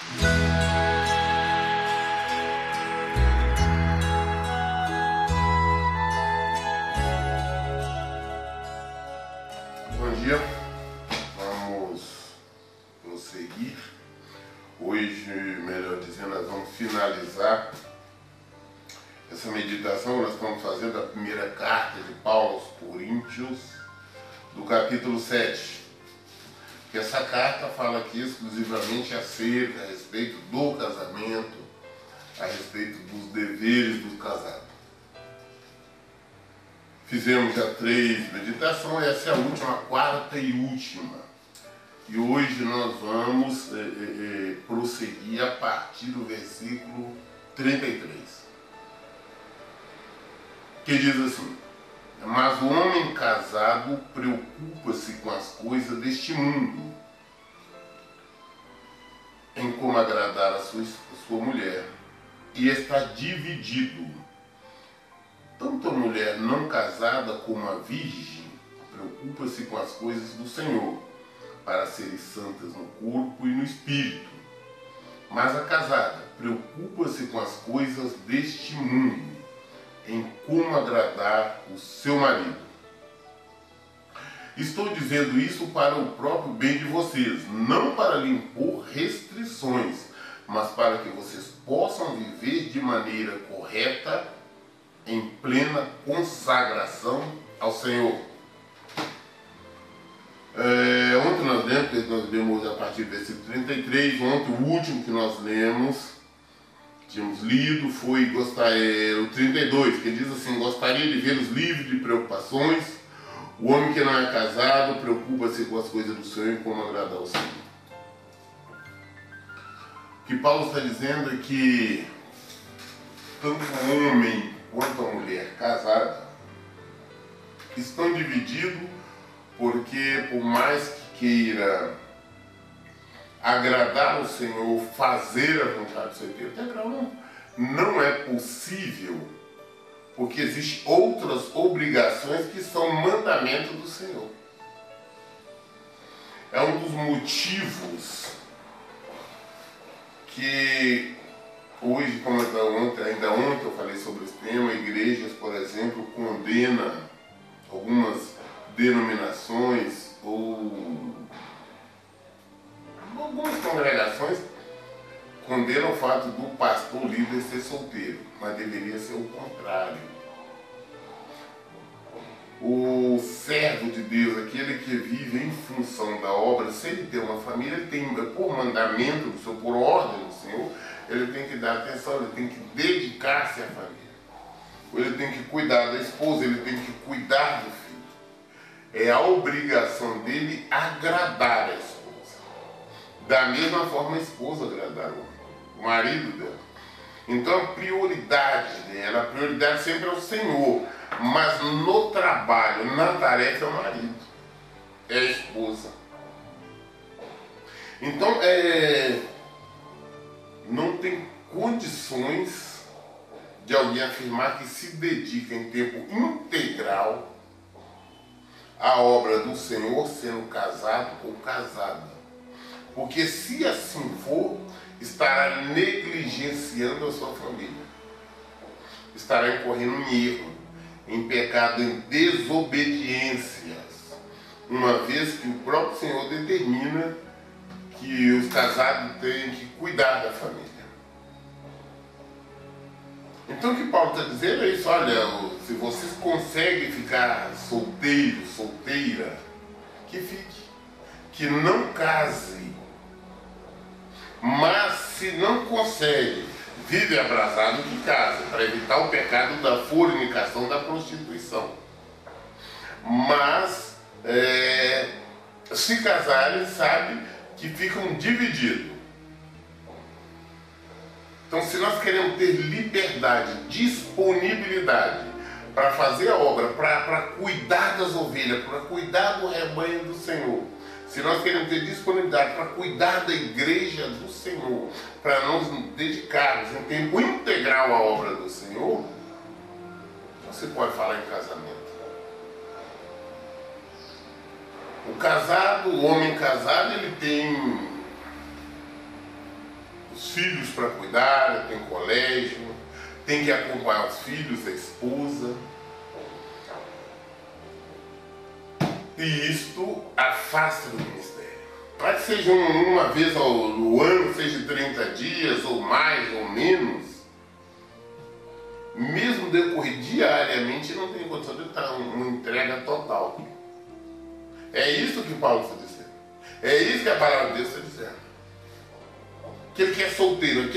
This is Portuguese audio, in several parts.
Bom dia, vamos prosseguir. Hoje, melhor dizendo, nós vamos finalizar essa meditação. Nós estamos fazendo a primeira carta de Paulo aos Coríntios, do capítulo 7. Que essa carta fala aqui exclusivamente a respeito do casamento, a respeito dos deveres do casado. Fizemos já 3 meditações, essa é a última, a quarta e última. E hoje nós vamos prosseguir a partir do versículo 33. Que diz assim: mas o homem casado preocupa-se com as coisas deste mundo, em como agradar a sua mulher, e está dividido. Tanto a mulher não casada como a virgem preocupa-se com as coisas do Senhor, para serem santas no corpo e no espírito. Mas a casada preocupa-se com as coisas deste mundo, em como agradar o seu marido. Estou dizendo isso para o próprio bem de vocês, não para lhe impor restrições, mas para que vocês possam viver de maneira correta, em plena consagração ao Senhor. Ontem nós lemos a partir do versículo 33, ontem o último que nós tínhamos lido foi o 32, que diz assim: gostaria de vê-los livres de preocupações. O homem que não é casado preocupa-se com as coisas do Senhor e como agradar ao Senhor. O que Paulo está dizendo é que tanto o homem quanto a mulher casada estão divididos, porque por mais que queira agradar ao Senhor, fazer a vontade do Senhor, não é possível, porque existem outras obrigações que são mandamentos do Senhor. É um dos motivos que hoje, como ainda ontem eu falei sobre esse tema, igrejas, por exemplo, condenam algumas denominações ou algumas congregações condenam o fato do pastor líder ser solteiro, mas deveria ser o contrário. O servo de Deus, aquele que vive em função da obra, se ele tem uma família, ele tem, por mandamento do Senhor, por ordem do Senhor, ele tem que dar atenção, ele tem que dedicar-se à família. Ele tem que cuidar da esposa, ele tem que cuidar do filho. É a obrigação dele agradar a esposa. Da mesma forma a esposa agradar o marido dela. Então a prioridade dela, a prioridade sempre é o Senhor. Mas no trabalho, na tarefa é o marido, é a esposa. Então não tem condições de alguém afirmar que se dedica em tempo integral à obra do Senhor, sendo casado ou casada. Porque se assim for, estará negligenciando a sua família. Estará incorrendo em erro, em pecado, em desobediências, uma vez que o próprio Senhor determina que os casados têm que cuidar da família. Então o que Paulo está dizendo é isso: olha, se vocês conseguem ficar solteiro, solteira, que fique, que não case. Mas se não consegue, vive abrasado que case, para evitar o pecado da fornicação, da prostituição. Mas se casarem, sabe que ficam divididos. Então, se nós queremos ter liberdade, disponibilidade para fazer a obra, para cuidar das ovelhas, para cuidar do rebanho do Senhor, se nós queremos ter disponibilidade para cuidar da igreja do Senhor, para nos dedicarmos em tempo integral à obra do Senhor, você pode falar em casamento. O casado, o homem casado, ele tem os filhos para cuidar, tem colégio, tem que acompanhar os filhos, a esposa. E isto afasta do ministério. Pode que seja uma vez no ano, seja 30 dias, ou mais, ou menos. Mesmo decorrer diariamente, não tem condição de estar uma entrega total. É isso que Paulo está dizendo. É isso que a palavra de Deus está dizendo. Aquele que é solteiro,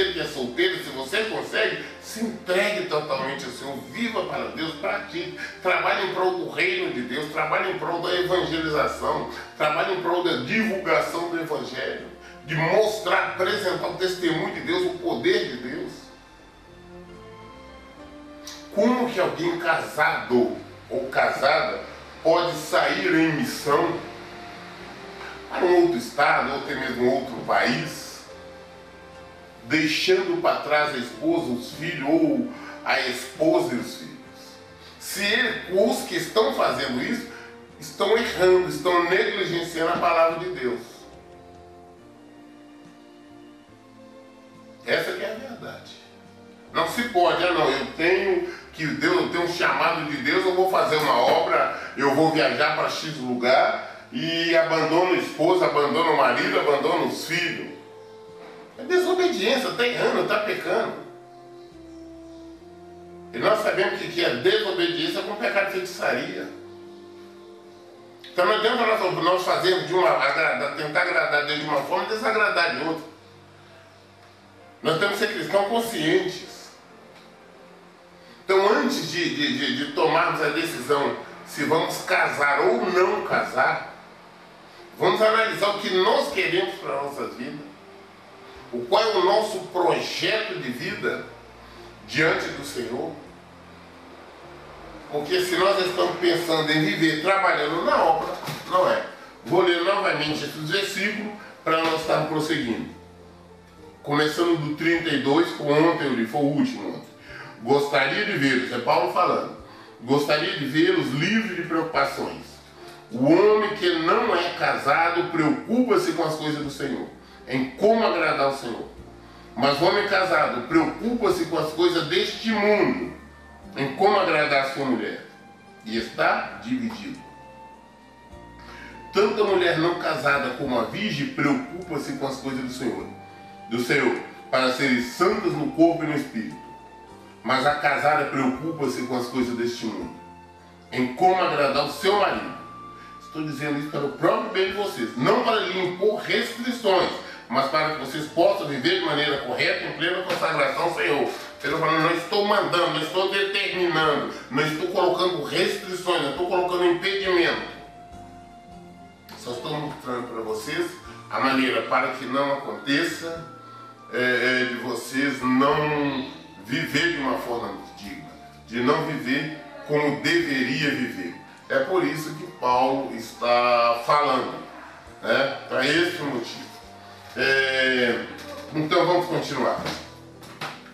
se você consegue, se entregue totalmente ao Senhor, viva para Deus, pratique, trabalhe em prol do reino de Deus, trabalhe em prol da evangelização, trabalhe em prol da divulgação do Evangelho, de mostrar, apresentar o testemunho de Deus, o poder de Deus. Como que alguém casado ou casada pode sair em missão para um outro estado, ou até mesmo outro país, deixando para trás a esposa, os filhos, ou a esposa e os filhos? Se os que estão fazendo isso estão errando, estão negligenciando a palavra de Deus. Essa que é a verdade. Não se pode, eu tenho um chamado de Deus, eu vou fazer uma obra, eu vou viajar para X lugar e abandono a esposa, abandono o marido, abandono os filhos. É desobediência, está errando, está pecando. E nós sabemos que a desobediência é um pecado de feitiçaria. Então não adianta nós fazermos tentar agradar Deus de uma forma e desagradar de outra. Nós temos que ser cristãos conscientes. Então, antes de tomarmos a decisão se vamos casar ou não casar, vamos analisar o que nós queremos para a nossa vida, qual é o nosso projeto de vida diante do Senhor. Porque se nós estamos pensando em viver trabalhando na obra, não é. Vou ler novamente esses versículos para nós estarmos prosseguindo. Começando do 32, como ontem eu li, foi o último ontem. Gostaria de vê-los, é Paulo falando, gostaria de vê-los livres de preocupações. O homem que não é casado preocupa-se com as coisas do Senhor, em como agradar ao Senhor. Mas o homem casado preocupa-se com as coisas deste mundo, em como agradar a sua mulher. E está dividido. Tanto a mulher não casada como a virgem preocupa-se com as coisas do Senhor, para serem santas no corpo e no espírito. Mas a casada preocupa-se com as coisas deste mundo, em como agradar o seu marido. Estou dizendo isso para o próprio bem de vocês, não para lhe impor restrições, mas para que vocês possam viver de maneira correta, em plena consagração ao Senhor. Eu não estou mandando, não estou determinando, não estou colocando restrições, não estou colocando impedimento. Só estou mostrando para vocês a maneira para que não aconteça de vocês não viver de uma forma digna, de não viver como deveria viver. É por isso que Paulo está falando, né? Para esse motivo. Então vamos continuar.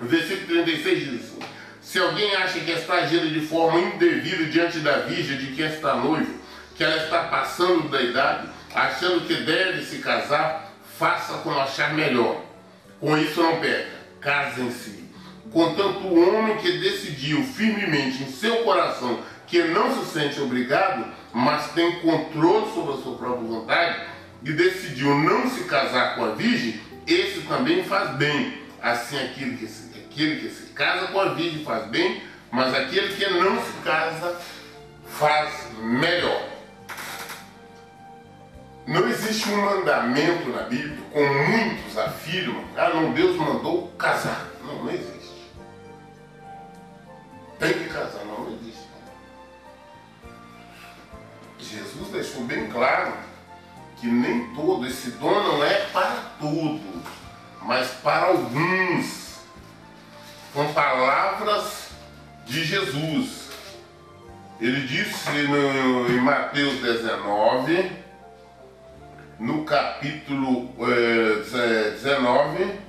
O versículo 36 diz assim: se alguém acha que está agindo de forma indevida diante da virgem de quem está noivo, que ela está passando da idade, achando que deve se casar, faça como achar melhor. Com isso não peca, casem-se. Contanto o homem que decidiu firmemente em seu coração que não se sente obrigado, mas tem controle sobre a sua própria vontade, e decidiu não se casar com a virgem, esse também faz bem. Assim aquele que se casa com a virgem faz bem, mas aquele que não se casa faz melhor. Não existe um mandamento na Bíblia, como muitos afirmam, não, Deus mandou casar. Não existe. Tem que casar, não existe. Jesus deixou bem claro que nem todo, esse dom não é para todos, mas para alguns, com palavras de Jesus. Ele disse em Mateus 19, no capítulo 19,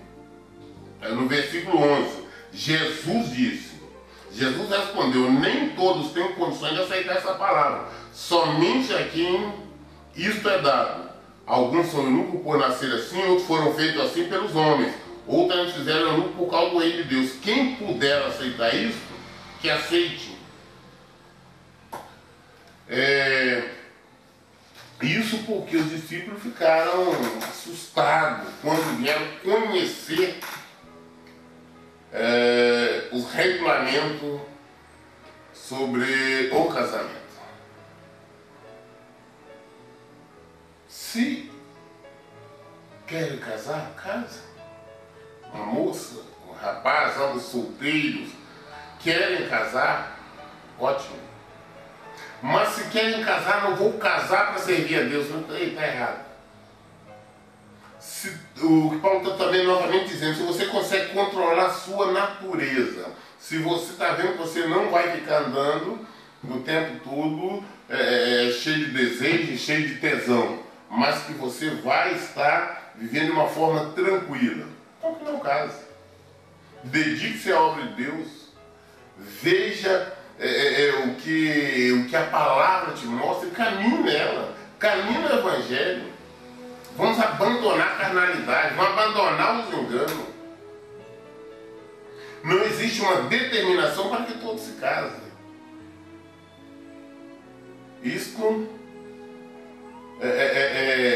no versículo 11, Jesus respondeu: nem todos têm condições de aceitar essa palavra, somente a quem isto é dado. Alguns são eunucos por nascer assim, outros foram feitos assim pelos homens. ou também fizeram eunuco por causa do reino de Deus. Quem puder aceitar isso, que aceite. Isso porque os discípulos ficaram assustados quando vieram conhecer os regulamentos sobre o casamento. Se querem casar, casa. Uma moça, um rapaz, ambos solteiros, querem casar, ótimo. Mas se querem casar, não vou casar para servir a Deus. Não, está errado. O que Paulo está também novamente dizendo, se você consegue controlar a sua natureza, se você está vendo que você não vai ficar andando o tempo todo cheio de desejo, cheio de tesão, mas que você vai estar vivendo de uma forma tranquila, então que não case. Dedique-se à obra de Deus, veja o que a palavra te mostra e caminhe nela, caminhe no Evangelho. Vamos abandonar a carnalidade, vamos abandonar os enganos. Não existe uma determinação para que todos se casem. Isto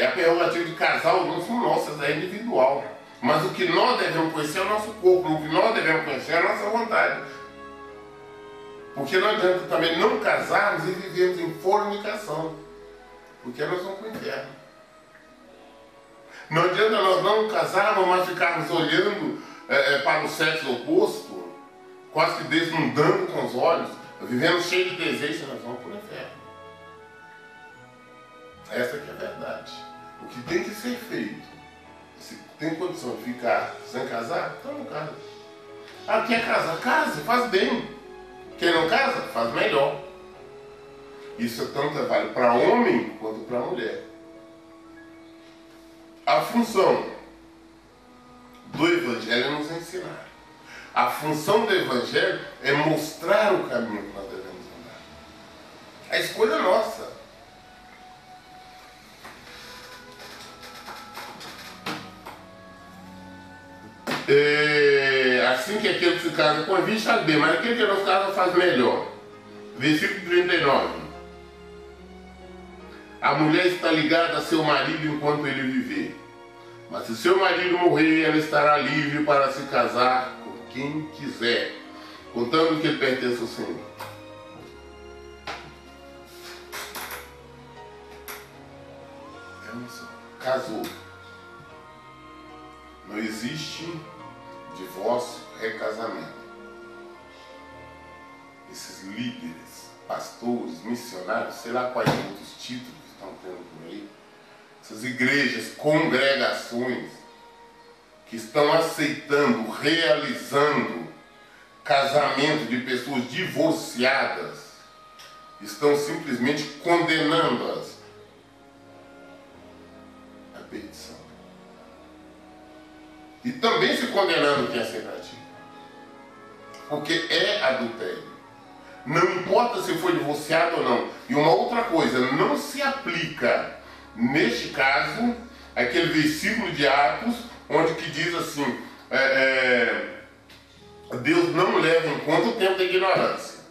a prerrogativa de casar ou não são nossas, é individual. Mas o que nós devemos conhecer é o nosso corpo, o que nós devemos conhecer é a nossa vontade. Porque não adianta também não casarmos e vivermos em fornicação, porque nós vamos para o inferno. Não adianta nós não casarmos, mas ficarmos olhando para o sexo oposto, quase que desnudando com os olhos, vivendo cheio de desejos, nós vamos para o inferno. Essa que é a verdade. O que tem que ser feito, se tem condição de ficar sem casar, então não casa. Ah, quer casar? Case, faz bem. Quem não casa, faz melhor. Isso tanto vale para homem quanto para mulher. A função do Evangelho é nos ensinar. A função do Evangelho é mostrar o caminho que nós devemos andar. A escolha é nossa. Assim que aquele que se casa com a vista faz bem, mas aquele que não se casa faz melhor. Versículo 39. A mulher está ligada a seu marido enquanto ele viver. Mas se seu marido morrer, ela estará livre para se casar com quem quiser, contando que ele pertence ao Senhor. Casou. Não existe divórcio, recasamento. Esses líderes, pastores, missionários, sei lá quais outros títulos que estão tendo por aí, essas igrejas, congregações que estão aceitando, realizando casamento de pessoas divorciadas, estão simplesmente condenando-as à perdição. E também se condenando quem aceita a ti. Porque é adultério. Não importa se foi divorciado ou não. E uma outra coisa, não se aplica, neste caso, aquele versículo de Atos, onde que diz assim, Deus não leva em conta o tempo da ignorância.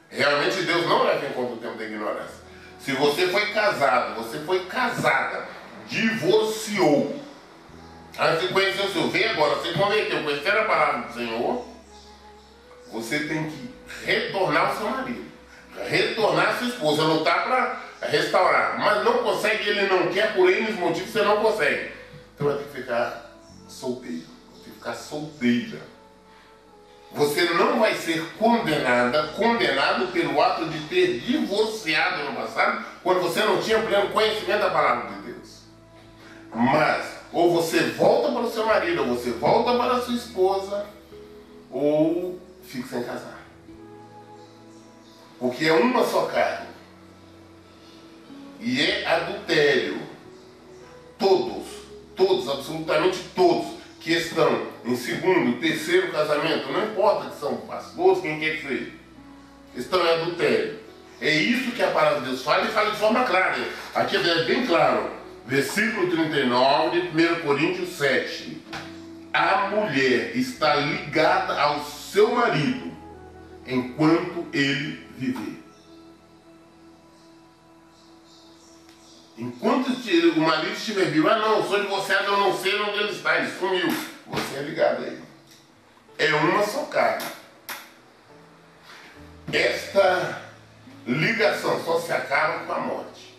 Realmente Deus não leva em conta o tempo da ignorância. Se você foi casado, você foi casada, divorciou, antes de conhecer o Senhor, vem agora, você converteu, conhecer a palavra do Senhor, você tem que retornar ao seu marido, retornar à sua esposa, lutar para restaurar, mas não consegue, ele não quer, por N motivos você não consegue. Então vai ter que ficar solteiro, vai ter que ficar solteira. Você não vai ser condenado pelo ato de ter divorciado no passado, quando você não tinha pleno conhecimento da palavra de Deus. Mas ou você volta para o seu marido, ou você volta para a sua esposa, ou fica sem casar. Porque é uma só carne. E é adultério. Todos, absolutamente todos, que estão em segundo, terceiro casamento, não importa que são pastores, quem quer que seja, estão em adultério. É isso que a palavra de Deus fala e fala de forma clara. Aqui é bem claro. Versículo 39 de 1 Coríntios 7. a mulher está ligada ao seu marido enquanto ele viver. Enquanto o marido estiver vivo, não, eu sou divorciado, eu não sei onde ele está, ele sumiu. Você é ligado a ele. É uma só carne. Esta ligação só se acaba com a morte.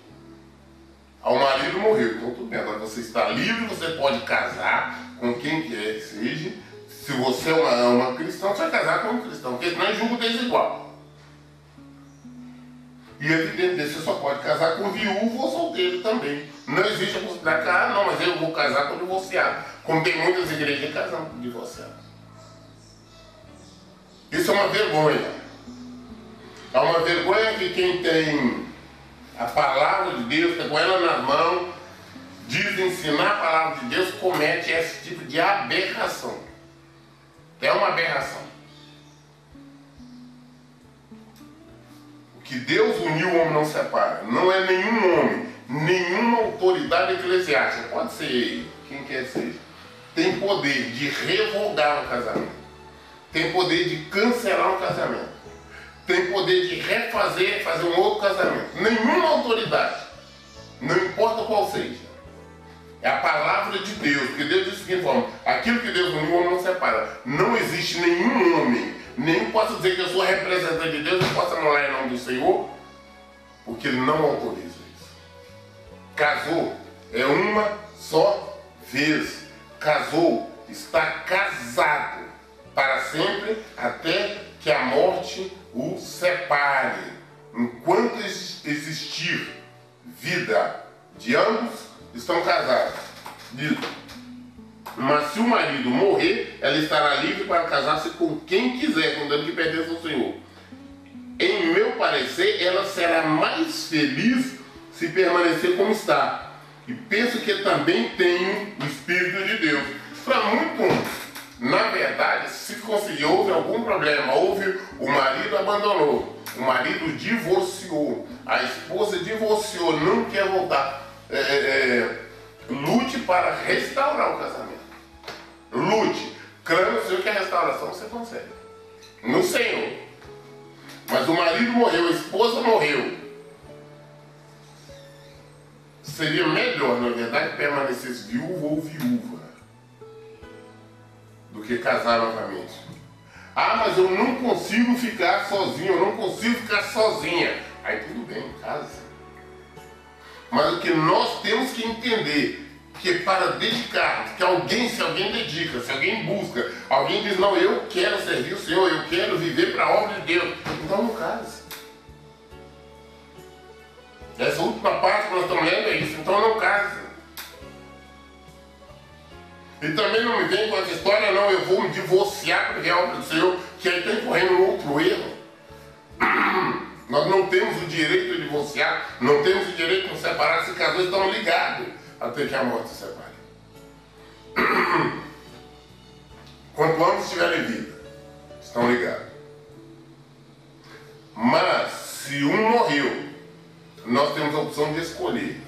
O marido morreu, então tudo bem. Agora você está livre, você pode casar com quem quer que seja. Se você é uma cristã, você vai casar com um cristão, porque senão é julgo desigual. E evidentemente você só pode casar com viúvo ou solteiro também. Não existe a possibilidade de não, mas eu vou casar com divorciado. Como tem muitas igrejas casando com divorciado. Isso é uma vergonha. É uma vergonha que quem tem a palavra de Deus, tem com ela na mão, diz ensinar a palavra de Deus, comete esse tipo de aberração. É uma aberração. O que Deus uniu, o homem não separa. Não é nenhum homem, nenhuma autoridade eclesiástica, pode ser ele, quem quer que seja, tem poder de revogar um casamento. Tem poder de cancelar um casamento. Tem poder de refazer, fazer um outro casamento. Nenhuma autoridade, não importa qual seja. É a palavra de Deus, porque Deus diz o seguinte forma: aquilo que Deus uniu, o homem não separa. Não existe nenhum homem, nem posso dizer que eu sou representante de Deus, eu posso anular em nome do Senhor, porque Ele não autoriza isso. Casou, é uma só vez. Casou, está casado para sempre, até que a morte o separe. Enquanto existir vida de ambos, estão casados. Diz: mas se o marido morrer, ela estará livre para casar-se com quem quiser, contanto que pertence ao Senhor. Em meu parecer, ela será mais feliz se permanecer como está. E penso que também tenho o Espírito de Deus. Para muito, na verdade, se conseguir, houve algum problema, o marido abandonou, o marido divorciou, a esposa divorciou, não quer voltar. Lute para restaurar o casamento. Lute, clame ao Senhor que a restauração você consegue no Senhor. Mas o marido morreu, a esposa morreu. Seria melhor, na verdade, permanecesse viúvo ou viúva do que casar novamente. Mas eu não consigo ficar sozinho, eu não consigo ficar sozinha. Aí tudo bem, casa. Mas o que nós temos que entender, que para dedicar, que alguém, se alguém dedica, se alguém busca, alguém diz, não, eu quero servir o Senhor, eu quero viver para a obra de Deus, então não case. Essa última parte que nós estamos lendo é isso, então não case. E também não me vem com essa história, não, eu vou me divorciar porque é a obra do Senhor, que aí está incorrendo um outro erro. Nós não temos o direito de divorciar, não temos o direito de nos separar, se casais estão ligados até que a morte se separe. Quanto ambos estiverem em vida, estão ligados. Mas, se um morreu, nós temos a opção de escolher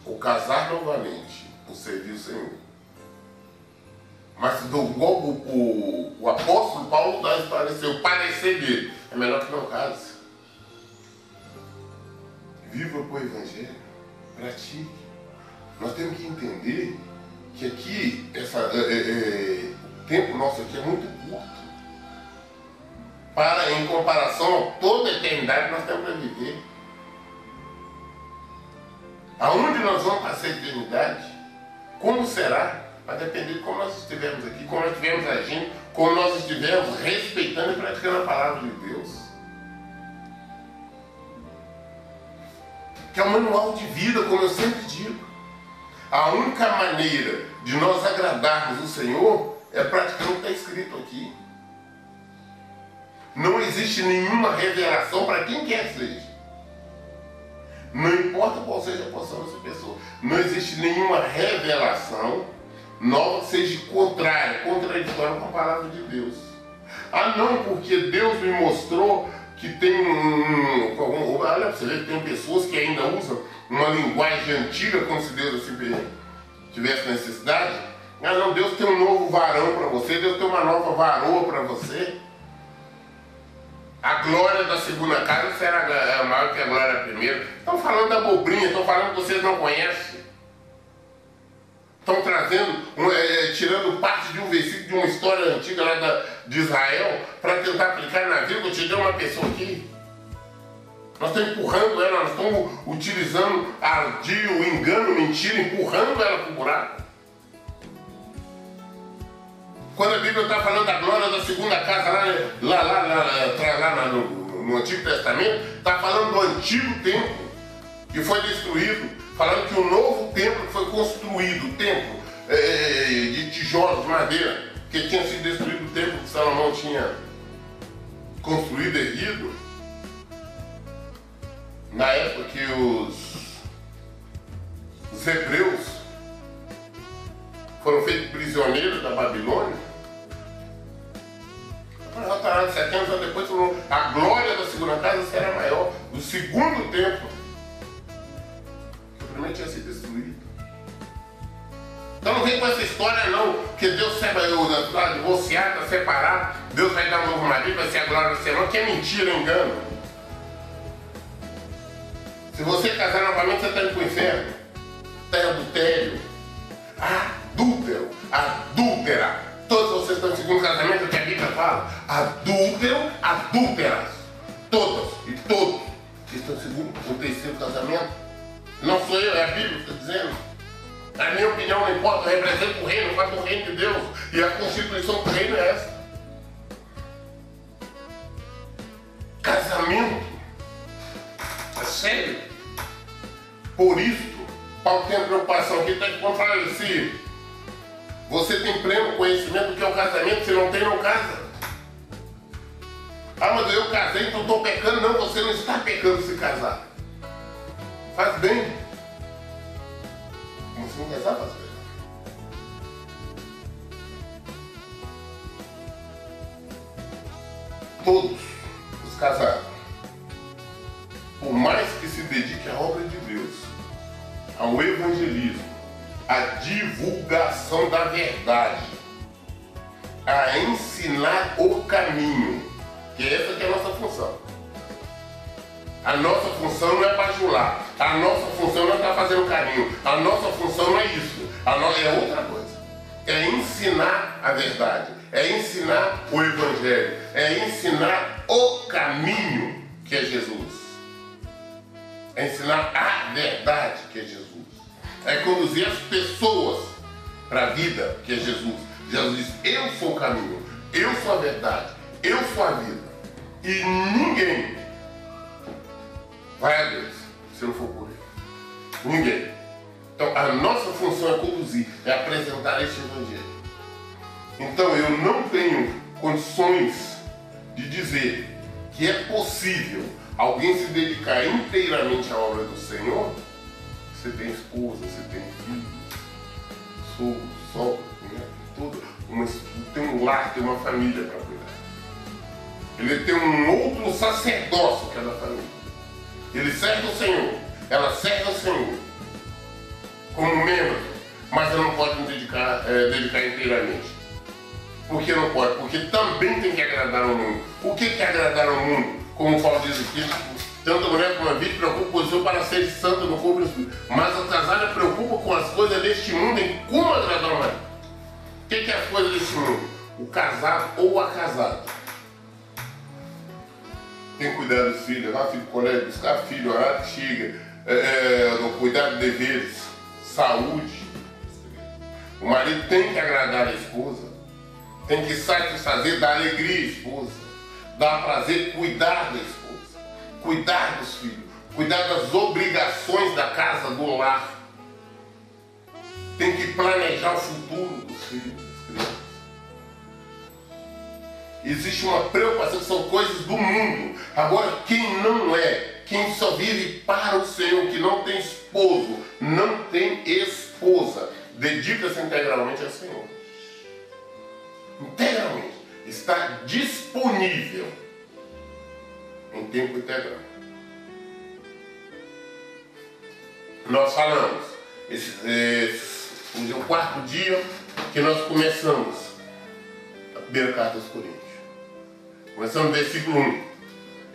ou casar novamente, ou servir o Senhor. Mas igual o apóstolo Paulo dá o parecer dele, é melhor que não case. Viva por Evangelho, pratique. Nós temos que entender que aqui, o tempo nosso aqui é muito curto. Em comparação a toda a eternidade que nós temos para viver. Aonde nós vamos passar a eternidade? Como será? Vai depender de como nós estivermos aqui, como nós estivermos agindo, como nós estivermos respeitando e praticando a palavra de Deus. Que é um manual de vida, como eu sempre digo. A única maneira de nós agradarmos o Senhor é praticando o que está escrito aqui. Não existe nenhuma revelação para quem quer que seja. Não importa qual seja a posição dessa pessoa. Não existe nenhuma revelação nova que seja contrária, contraditória com a palavra de Deus. Não, porque Deus me mostrou que tem olha, você vê que tem pessoas que ainda usam uma linguagem antiga, como se Deus assim tivesse necessidade. Ah não, Deus tem um novo varão para você, Deus tem uma nova varoa para você. A glória da segunda casa será maior que a glória da primeira. Estão falando da abobrinha, estão falando que vocês não conhecem. Estão trazendo, tirando parte de um versículo de uma história antiga lá de Israel para tentar aplicar na vida. Eu te dei uma pessoa aqui. Nós estamos empurrando ela, nós estamos utilizando o engano, mentira, empurrando ela para o buraco. Quando a Bíblia está falando da glória da segunda casa lá no Antigo Testamento, está falando do antigo templo que foi destruído, falando que o novo templo foi construído, o templo de tijolos, de madeira, que tinha sido destruído, o templo que Salomão tinha construído, erguido, na época que os hebreus foram feitos prisioneiros da Babilônia. Já 70 anos depois, a glória da segunda casa será maior, do segundo templo, que o primeiro tinha sido destruído. Então não vem com essa história não, que Deus está divorciado, está separado, Deus vai dar um novo marido, vai ser a glória do Senhor, que é mentira, engano. Se você casar novamente, você está indo para o inferno. Está em adultério. Adúltero, adúltera. Todos vocês estão em segundo casamento, que a Bíblia fala. Adúltero, adúlteras. Todas e todos que estão em segundo ou terceiro casamento. Não sou eu, é a Bíblia que está dizendo. A minha opinião não importa, eu represento o reino, eu faço o reino de Deus. E a constituição do reino é essa. Casamento. É sério. Por isso, Paulo tem a preocupação aqui, está de contradizer. Você tem pleno conhecimento do que é o casamento, se não tem, não casa. Ah, mas eu casei, então estou pecando. Não, você não está pecando se casar. Faz bem. Mas se não casar, faz bem. Todos os casados, por mais que se dedique à obra de Deus, ao evangelismo, à divulgação da verdade, a ensinar o caminho, que essa que é a nossa função. A nossa função não é bajular, a nossa função não é estar fazendo caminho, a nossa função não é isso, é outra coisa. É ensinar a verdade, é ensinar o evangelho, é ensinar o caminho, que é Jesus. É ensinar a verdade, que é Jesus. É conduzir as pessoas para a vida, que é Jesus. Jesus diz, eu sou o caminho, eu sou a verdade, eu sou a vida. E ninguém vai a Deus se não for por ele. Ninguém. Então a nossa função é conduzir, é apresentar este evangelho. Então eu não tenho condições de dizer que é possível alguém se dedicar inteiramente à obra do Senhor. Você tem esposa, você tem filho, sogro, sogra, tem um lar, tem uma família para cuidar. Ele tem um outro sacerdócio que é da família. Ele serve o Senhor, ela serve o Senhor como membro, mas ela não pode me dedicar inteiramente. Por que não pode? Porque também tem que agradar ao mundo. O que é agradar ao mundo? Como Paulo diz aqui, tanto a mulher como a vida preocupa com o Senhor para ser santo no corpo e no espírito. Mas a casada preocupa com as coisas deste mundo, em como agradar ao marido. O que é as coisas deste mundo? O casado ou a casada. Tem que cuidar dos filhos, lá filho do colégio, buscar filho, lá que chega, cuidar de deveres, saúde. O marido tem que agradar a esposa, tem que satisfazer, dar alegria à esposa, dar prazer, cuidar da esposa, cuidar dos filhos, cuidar das obrigações da casa, do lar. Tem que planejar o futuro dos filhos, das crianças. Existe uma preocupação que são coisas do mundo. Agora, quem não é, quem só vive para o Senhor, que não tem esposo, não tem esposa, dedica-se integralmente ao Senhor. Integralmente. Está disponível em tempo integral. Nós falamos, hoje é o quarto dia que nós começamos a primeira carta aos Coríntios. Começamos no versículo 1.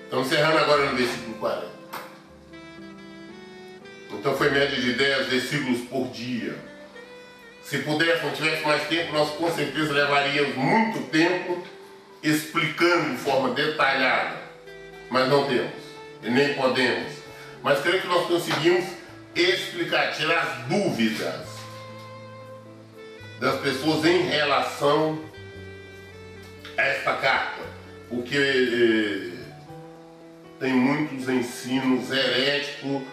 Estamos encerrando agora no versículo 40. Então foi média de 10 versículos por dia. Se pudéssemos, tivesse mais tempo, nós com certeza levaríamos muito tempo explicando de forma detalhada. Mas não temos, e nem podemos. Mas creio que nós conseguimos explicar, tirar as dúvidas das pessoas em relação a esta carta. Porque tem muitos ensinos heréticos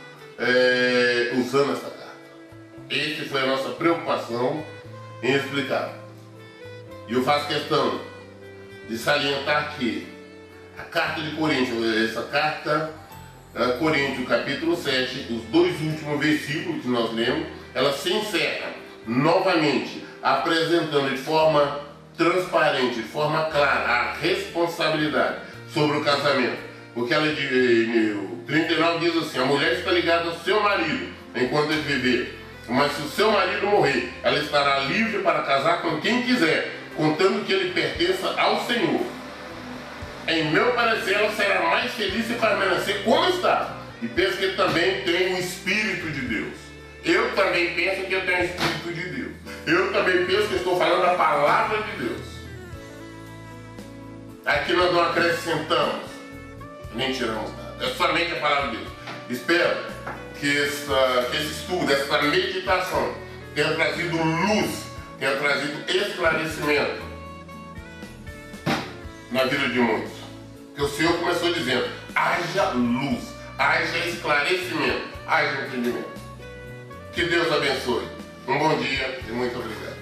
usando esta carta. Essa foi a nossa preocupação em explicar. E eu faço questão de salientar que a carta de Coríntios, essa carta Coríntios capítulo 7, os 2 últimos versículos que nós lemos, ela se encerra novamente apresentando de forma transparente, de forma clara a responsabilidade sobre o casamento. Porque ela o 39 diz assim: a mulher está ligada ao seu marido enquanto ele viver, mas se o seu marido morrer, ela estará livre para casar com quem quiser, contando que ele pertença ao Senhor. Em meu parecer, ela será mais feliz se permanecer como está. E penso que também tem o Espírito de Deus. Eu também penso que eu tenho o Espírito de Deus. Eu também penso que estou falando a palavra de Deus. Aqui nós não acrescentamos, nem tiramos nada. É somente a palavra de Deus. Espero que esse estudo, essa meditação tenha trazido luz, tenha trazido esclarecimento na vida de muitos. Porque o Senhor começou dizendo: haja luz, haja esclarecimento, haja entendimento. Que Deus abençoe. Um bom dia e muito obrigado.